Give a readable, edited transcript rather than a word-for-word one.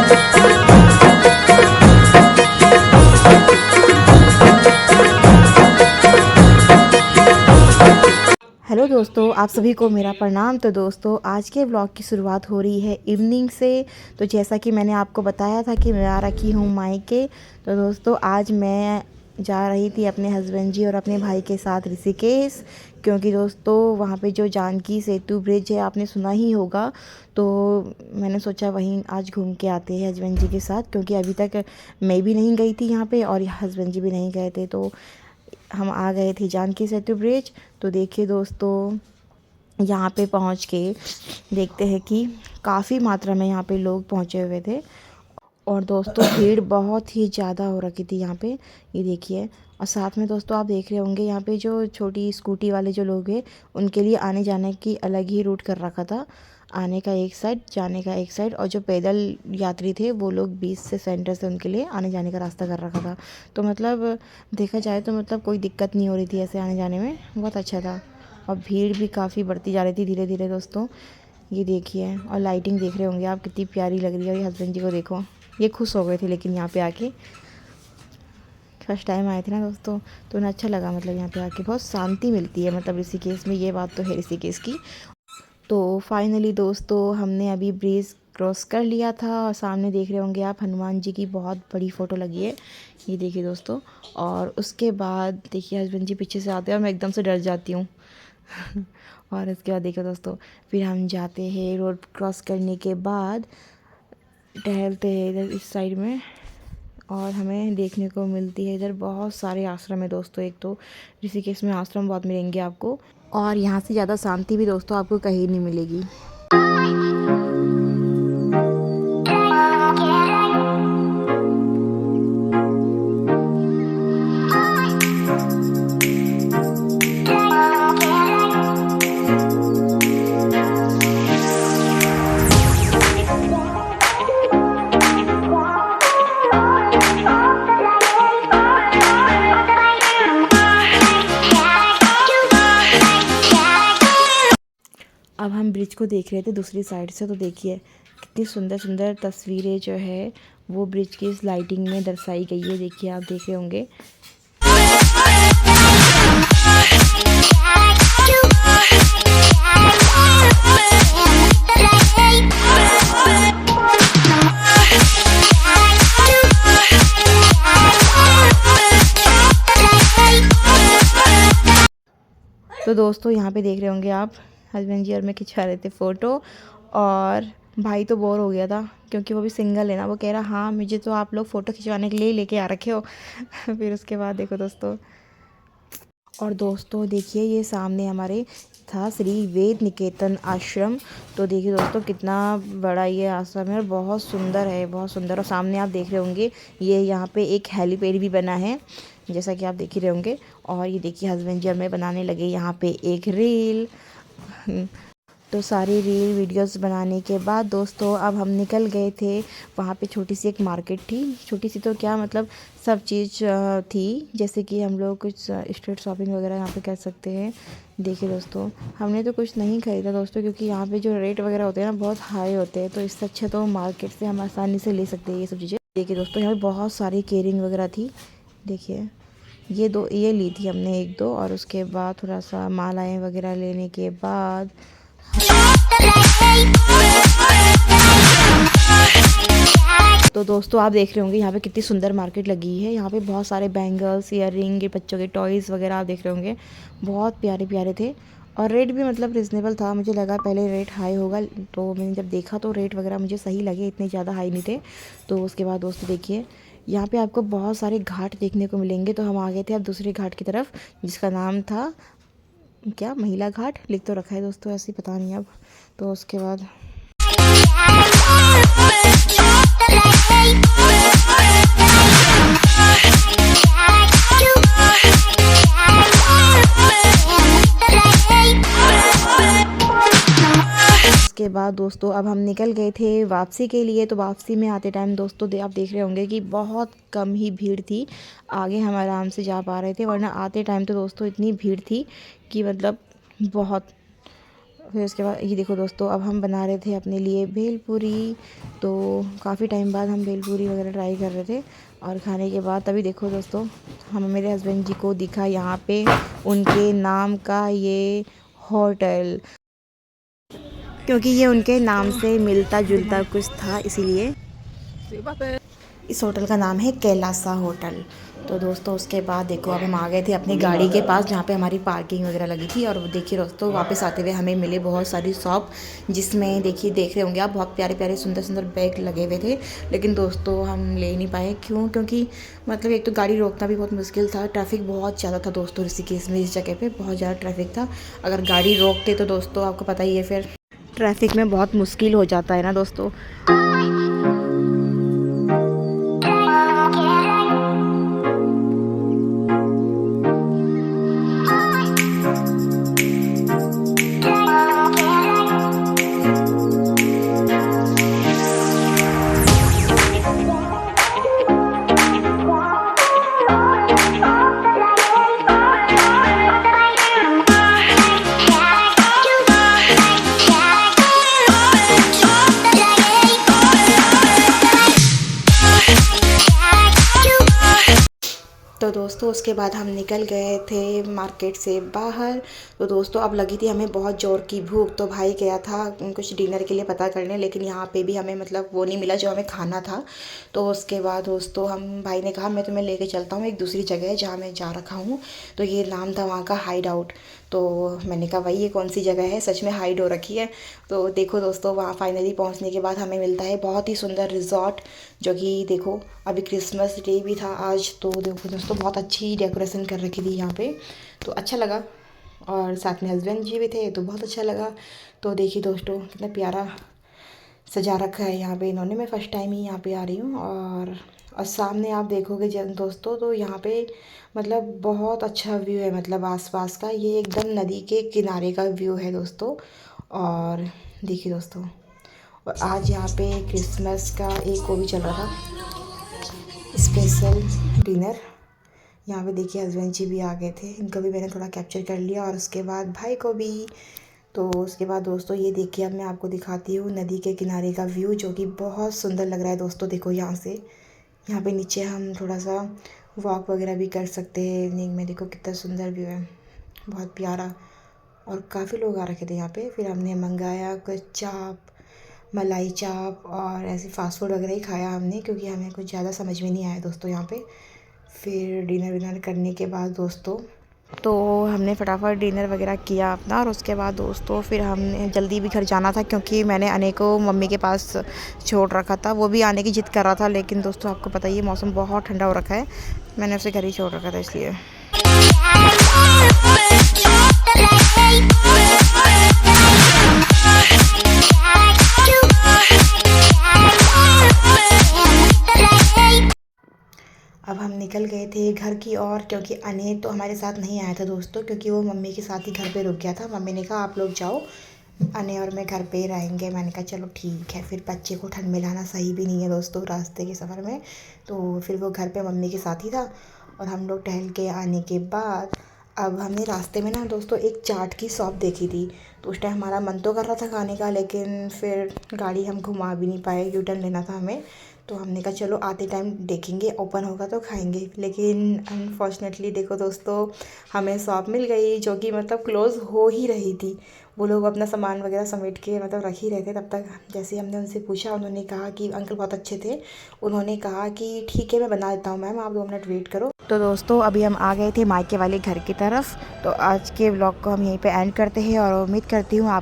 Hello दोस्तों, आप सभी को मेरा प्रणाम। तो दोस्तों, आज के ब्लॉग की शुरुआत हो रही है इवनिंग से। तो जैसा कि मैंने आपको बताया था कि मैं आ रखी हूँ मायके। तो दोस्तों, आज मैं जा रही थी अपने हस्बैंड जी और अपने भाई के साथ ऋषिकेश, क्योंकि दोस्तों वहाँ पे जो जानकी सेतु ब्रिज है आपने सुना ही होगा। तो मैंने सोचा वहीं आज घूम के आते हैं हस्बैंड जी के साथ, क्योंकि अभी तक मैं भी नहीं गई थी यहाँ पे और हस्बैंड जी भी नहीं गए थे। तो हम आ गए थे जानकी सेतु ब्रिज। तो देखिए दोस्तों, यहाँ पे पहुँच के देखते हैं कि काफ़ी मात्रा में यहाँ पे लोग पहुँचे हुए थे और दोस्तों भीड़ बहुत ही ज़्यादा हो रखी थी यहाँ पे। ये देखिए, और साथ में दोस्तों आप देख रहे होंगे यहाँ पे जो छोटी स्कूटी वाले जो लोग हैं उनके लिए आने जाने की अलग ही रूट कर रखा था। आने का एक साइड, जाने का एक साइड, और जो पैदल यात्री थे वो लोग 20 से सेंटर से उनके लिए आने जाने का रास्ता कर रखा था। तो मतलब देखा जाए तो मतलब कोई दिक्कत नहीं हो रही थी ऐसे आने जाने में, बहुत अच्छा था। और भीड़ भी काफ़ी बढ़ती जा रही थी धीरे धीरे दोस्तों। ये देखिए, और लाइटिंग देख रहे होंगे आप कितनी प्यारी लग रही है। और ये हस्बैंड जी को देखो, ये खुश हो गए थे लेकिन यहाँ पे आके फर्स्ट टाइम आए थे ना दोस्तों, तो उन्हें अच्छा लगा। मतलब यहाँ पे आके बहुत शांति मिलती है, मतलब ऋषिकेश में, ये बात तो है ऋषिकेश की। तो फाइनली दोस्तों हमने अभी ब्रिज क्रॉस कर लिया था और सामने देख रहे होंगे आप हनुमान जी की बहुत बड़ी फ़ोटो लगी है। ये देखिए दोस्तों, और उसके बाद देखिए हस्बैंड जी पीछे से आते हैं और मैं एकदम से डर जाती हूँ। और इसके बाद देखो दोस्तों, फिर हम जाते हैं रोड क्रॉस करने के बाद, टहलते हैं इधर इस साइड में, और हमें देखने को मिलती है इधर बहुत सारे आश्रम है दोस्तों। एक तो ऋषिकेश में आश्रम बहुत मिलेंगे आपको, और यहाँ से ज़्यादा शांति भी दोस्तों आपको कहीं नहीं मिलेगी। अब हम ब्रिज को देख रहे थे दूसरी साइड से। तो देखिए कितनी सुंदर सुंदर तस्वीरें जो है वो ब्रिज की इस लाइटिंग में दर्शाई गई है। देखिए आप देख रहे होंगे। तो दोस्तों यहाँ पे देख रहे होंगे आप, हस्बैंड जी और मैं खिंचवा रहे थे फ़ोटो, और भाई तो बोर हो गया था क्योंकि वो भी सिंगल है ना। वो कह रहा हाँ मुझे तो आप लोग फ़ोटो खिंचवाने के लिए लेके आ रखे हो। फिर उसके बाद देखो दोस्तों, और दोस्तों देखिए ये सामने हमारे था श्री वेद निकेतन आश्रम। तो देखिए दोस्तों कितना बड़ा ये आश्रम है और बहुत सुंदर है, बहुत सुंदर। और सामने आप देख रहे होंगे ये यहाँ पे एक हेलीपैड भी बना है, जैसा कि आप देख ही रहे होंगे। और ये देखिए हस्बैंड जी और मैं बनाने लगे यहाँ पे एक रील। तो सारी रील वीडियोस बनाने के बाद दोस्तों अब हम निकल गए थे। वहाँ पे छोटी सी एक मार्केट थी, छोटी सी तो क्या मतलब सब चीज़ थी, जैसे कि हम लोग कुछ स्ट्रीट शॉपिंग वगैरह यहाँ पे कर सकते हैं। देखिए दोस्तों हमने तो कुछ नहीं खरीदा दोस्तों, क्योंकि यहाँ पे जो रेट वगैरह होते हैं ना बहुत हाई होते हैं। तो इससे अच्छा तो मार्केट से हम आसानी से ले सकते हैं ये सब चीज़ें। देखिए दोस्तों यहाँ पर बहुत सारी केयरिंग वगैरह थी। देखिए ये ली थी हमने एक दो, और उसके बाद थोड़ा सा मालाएँ वगैरह लेने के बाद तो दोस्तों आप देख रहे होंगे यहाँ पे कितनी सुंदर मार्केट लगी है। यहाँ पे बहुत सारे बैंगल्स, ईयररिंग, बच्चों के टॉयज़ वगैरह आप देख रहे होंगे, बहुत प्यारे प्यारे थे। और रेट भी मतलब रिजनेबल था। मुझे लगा पहले रेट हाई होगा, तो मैंने जब देखा तो रेट वगैरह मुझे सही लगे, इतने ज़्यादा हाई नहीं थे। तो उसके बाद दोस्तों देखिए यहाँ पे आपको बहुत सारे घाट देखने को मिलेंगे। तो हम आ गए थे अब दूसरे घाट की तरफ, जिसका नाम था क्या, महिला घाट लिख तो रखा है दोस्तों, ऐसे ही पता नहीं अब। तो उसके बाद दोस्तों अब हम निकल गए थे वापसी के लिए। तो वापसी में आते टाइम दोस्तों आप देख रहे होंगे कि बहुत कम ही भीड़ थी, आगे हम आराम से जा पा रहे थे, वरना आते टाइम तो दोस्तों इतनी भीड़ थी कि मतलब बहुत फिर उसके बाद ये देखो दोस्तों, अब हम बना रहे थे अपने लिए भेलपूरी। तो काफ़ी टाइम बाद हम भेलपूरी वगैरह ट्राई कर रहे थे, और खाने के बाद तभी देखो दोस्तों, हम मेरे हस्बैंड जी को दिखा यहाँ पे उनके नाम का ये होटल, क्योंकि ये उनके नाम से मिलता जुलता कुछ था, इसीलिए इस होटल का नाम है कैलासा होटल। तो दोस्तों उसके बाद देखो, अब हम आ गए थे अपनी गाड़ी के पास जहाँ पे हमारी पार्किंग वगैरह लगी थी। और देखिए दोस्तों, वापस आते हुए हमें मिले बहुत सारी शॉप, जिसमें देखिए देख रहे होंगे आप, बहुत प्यारे प्यारे सुंदर सुंदर बैग लगे हुए थे। लेकिन दोस्तों हम ले नहीं पाए, क्यों? क्योंकि मतलब एक तो गाड़ी रोकना भी बहुत मुश्किल था, ट्रैफिक बहुत ज़्यादा था दोस्तों। ऋषिकेश में इस जगह पर बहुत ज़्यादा ट्रैफिक था। अगर गाड़ी रोकते तो दोस्तों आपको पता ही है, फिर ट्रैफिक में बहुत मुश्किल हो जाता है ना दोस्तों। तो दोस्तों उसके बाद हम निकल गए थे मार्केट से बाहर। तो दोस्तों अब लगी थी हमें बहुत ज़ोर की भूख, तो भाई गया था कुछ डिनर के लिए पता करने, लेकिन यहाँ पे भी हमें मतलब वो नहीं मिला जो हमें खाना था। तो उसके बाद दोस्तों हम भाई ने कहा मैं तुम्हें लेके चलता हूँ एक दूसरी जगह जहाँ मैं जा रखा हूँ। तो ये नाम था वहाँ का हाइड आउट। तो मैंने कहा भाई ये कौन सी जगह है, सच में हाइड हो रखी है। तो देखो दोस्तों, वहाँ फाइनली पहुँचने के बाद हमें मिलता है बहुत ही सुंदर रिजॉर्ट, जो कि देखो अभी क्रिसमस डे भी था आज। तो देखो दोस्तों, बहुत अच्छी डेकोरेशन कर रखी थी यहाँ पे, तो अच्छा लगा। और साथ में हस्बैंड जी भी थे, तो बहुत अच्छा लगा। तो देखिए दोस्तों, कितना प्यारा सजा रखा है यहाँ पे इन्होंने। मैं फ़र्स्ट टाइम ही यहाँ पे आ रही हूँ। और सामने आप देखोगे जब दोस्तों, तो यहाँ पे मतलब बहुत अच्छा व्यू है, मतलब आसपास का। ये एकदम नदी के किनारे का व्यू है दोस्तों। और देखिए दोस्तों, और आज यहाँ पे क्रिसमस का एक वो भी चल रहा था, स्पेशल डिनर। यहाँ पे देखिए हस्बैंड जी भी आ गए थे, इनको भी मैंने थोड़ा कैप्चर कर लिया, और उसके बाद भाई को भी। तो उसके बाद दोस्तों ये देखिए, अब मैं आपको दिखाती हूँ नदी के किनारे का व्यू, जो कि बहुत सुंदर लग रहा है दोस्तों। देखो यहाँ से, यहाँ पे नीचे हम थोड़ा सा वॉक वगैरह भी कर सकते हैं इवनिंग में। देखो कितना सुंदर व्यू है, बहुत प्यारा। और काफ़ी लोग आ रखे थे यहाँ पे। फिर हमने मंगाया कुछ चाप, मलाई चाप और ऐसे फास्ट फूड वगैरह ही खाया हमने, क्योंकि हमें कुछ ज़्यादा समझ में नहीं आया दोस्तों यहाँ पे। फिर डिनर विनर करने के बाद दोस्तों, तो हमने फटाफट डिनर वगैरह किया अपना। और उसके बाद दोस्तों फिर हमने जल्दी भी घर जाना था, क्योंकि मैंने अने को मम्मी के पास छोड़ रखा था। वो भी आने की जिद कर रहा था, लेकिन दोस्तों आपको पता ही है मौसम बहुत ठंडा हो रखा है, मैंने उसे घर ही छोड़ रखा था इसलिए। अब हम निकल गए थे घर की ओर, क्योंकि अने तो हमारे साथ नहीं आया था दोस्तों, क्योंकि वो मम्मी के साथ ही घर पे रुक गया था। मम्मी ने कहा आप लोग जाओ, अने और मैं घर पे ही रहेंगे। मैंने कहा चलो ठीक है। फिर बच्चे को ठंड में लाना सही भी नहीं है दोस्तों रास्ते के सफ़र में, तो फिर वो घर पे मम्मी के साथ ही था। और हम लोग टहल के आने के बाद अब हमने रास्ते में ना दोस्तों एक चाट की शॉप देखी थी। तो उस टाइम हमारा मन तो कर रहा था खाने का, लेकिन फिर गाड़ी हम घुमा भी नहीं पाए, यू टर्न लेना था हमें। तो हमने कहा चलो आते टाइम देखेंगे, ओपन होगा तो खाएंगे। लेकिन अनफॉर्चुनेटली देखो दोस्तों, हमें शॉप मिल गई जो कि मतलब क्लोज़ हो ही रही थी। वो लोग अपना सामान वगैरह समेट के मतलब रख ही रहे थे। तब तक जैसे ही हमने उनसे पूछा, उन्होंने कहा कि अंकल बहुत अच्छे थे, उन्होंने कहा कि ठीक है मैं बना देता हूँ मैम, आप 2 मिनट वेट करो। तो दोस्तों अभी हम आ गए थे मायके वाले घर की तरफ। तो आज के व्लॉग को हम यहीं पे एंड करते हैं, और उम्मीद करती हूँ आप